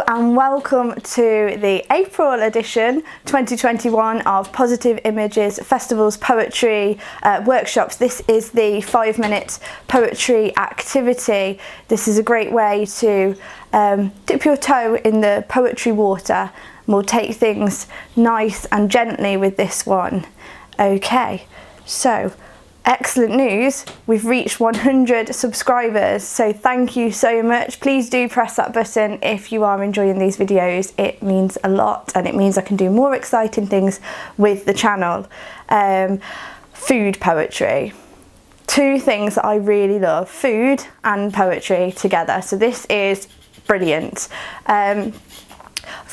and welcome to the April edition 2021 of Positive Images Festival's Poetry Workshops. This is the 5-minute poetry activity. This is a great way to dip your toe in the poetry water. We'll take things nice and gently with this one. Okay, so excellent news, we've reached 100 subscribers, so thank you so much. Please do press that button if you are enjoying these videos. It means a lot and it means I can do more exciting things with the channel. Food poetry. Two things that I really love, food and poetry together, so this is brilliant. I've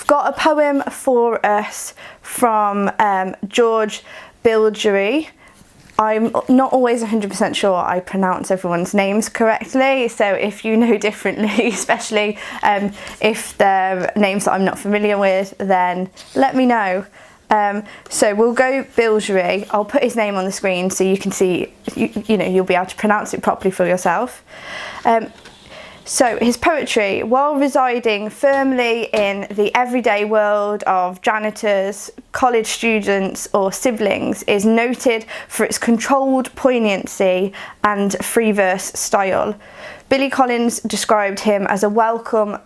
got a poem for us from George Bilgery. I'm not always 100% sure I pronounce everyone's names correctly, so if you know differently, especially if they're names that I'm not familiar with, then let me know. So we'll go Bilgery. I'll put his name on the screen so you can see, you'll be able to pronounce it properly for yourself. So his poetry, while residing firmly in the everyday world of janitors, college students or siblings, is noted for its controlled poignancy and free verse style. Billy Collins described him as a welcome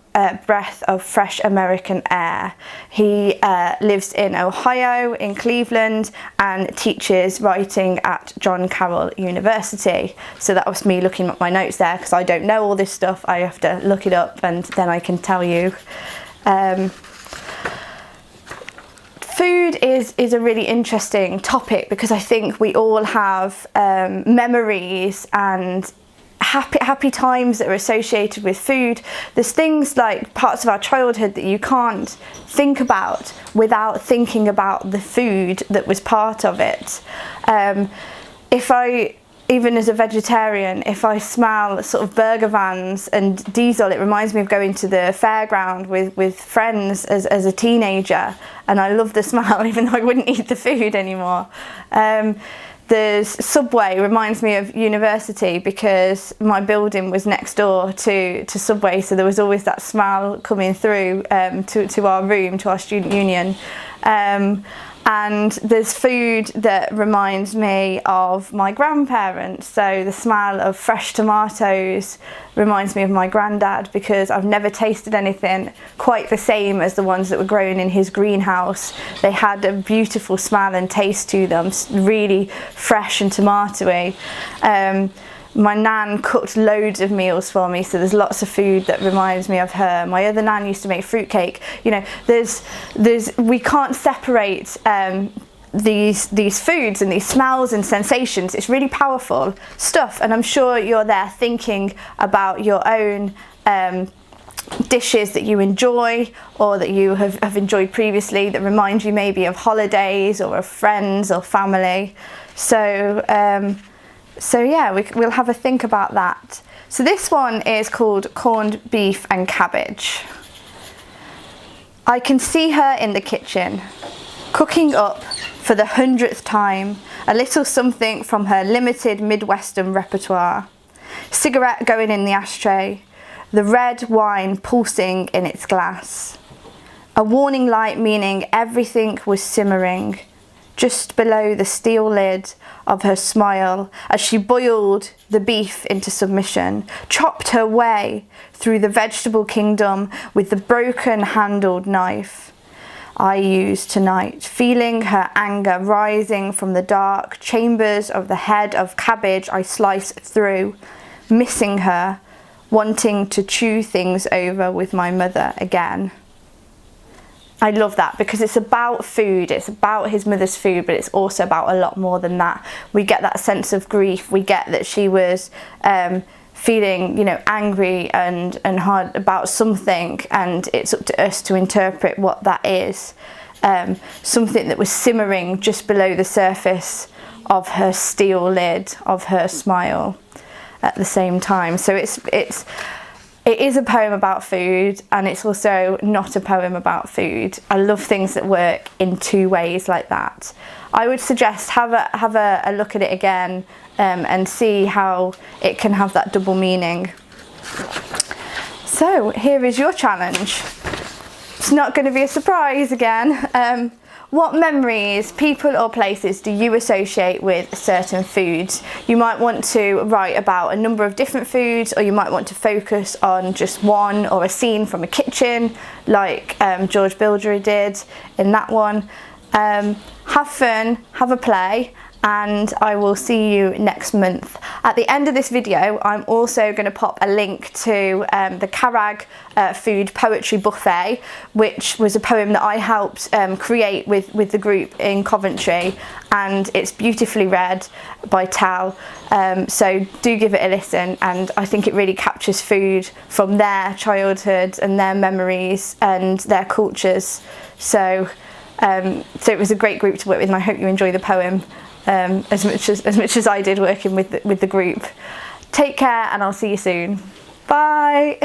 breath of fresh American air. He lives in Ohio, in Cleveland, and teaches writing at John Carroll University. So that was me looking at my notes there, because I don't know all this stuff. I have to look it up and then I can tell you. Food is a really interesting topic, because I think we all have memories and happy times that are associated with food. There's things like parts of our childhood that you can't think about without thinking about the food that was part of it. Even as a vegetarian, if I smell sort of burger vans and diesel, it reminds me of going to the fairground with friends as a teenager, and I love the smell even though I wouldn't eat the food anymore. There's Subway, reminds me of university, because my building was next door to Subway, so there was always that smell coming through to our room, to our student union. And there's food that reminds me of my grandparents, so the smell of fresh tomatoes reminds me of my granddad, because I've never tasted anything quite the same as the ones that were grown in his greenhouse. They had a beautiful smell and taste to them, really fresh and tomatoey. My nan cooked loads of meals for me, so there's lots of food that reminds me of her. My other nan used to make fruitcake. We can't separate these foods and these smells and sensations. It's really powerful stuff, and I'm sure you're there thinking about your own dishes that you enjoy or that you have enjoyed previously that remind you maybe of holidays or of friends or family. So yeah, we'll have a think about that. So this one is called Corned Beef and Cabbage. I can see her in the kitchen, cooking up for the 100th time a little something from her limited Midwestern repertoire. Cigarette going in the ashtray, the red wine pulsing in its glass. A warning light meaning everything was simmering just below the steel lid of her smile as she boiled the beef into submission, chopped her way through the vegetable kingdom with the broken-handled knife I used tonight, feeling her anger rising from the dark chambers of the head of cabbage I sliced through, missing her, wanting to chew things over with my mother again. I love that, because it's about food, it's about his mother's food, but it's also about a lot more than that. We get that sense of grief, we get that she was feeling, angry and hard about something, and it's up to us to interpret what that is. Something that was simmering just below the surface of her steel lid, of her smile at the same time. So it is a poem about food, and it's also not a poem about food. I love things that work in two ways like that. I would suggest have a look at it again and see how it can have that double meaning. So here is your challenge. It's not going to be a surprise again. What memories, people or places do you associate with certain foods? You might want to write about a number of different foods, or you might want to focus on just one or a scene from a kitchen, like George Bilgery did in that one. Have fun, have a play, and I will see you next month. At the end of this video, I'm also going to pop a link to the Cabbage food poetry buffet, which was a poem that I helped create with the group in Coventry, and it's beautifully read by Tal, so do give it a listen, and I think it really captures food from their childhood and their memories and their cultures. So it was a great group to work with, and I hope you enjoy the poem as much as I did working with the group. Take care, and I'll see you soon. Bye.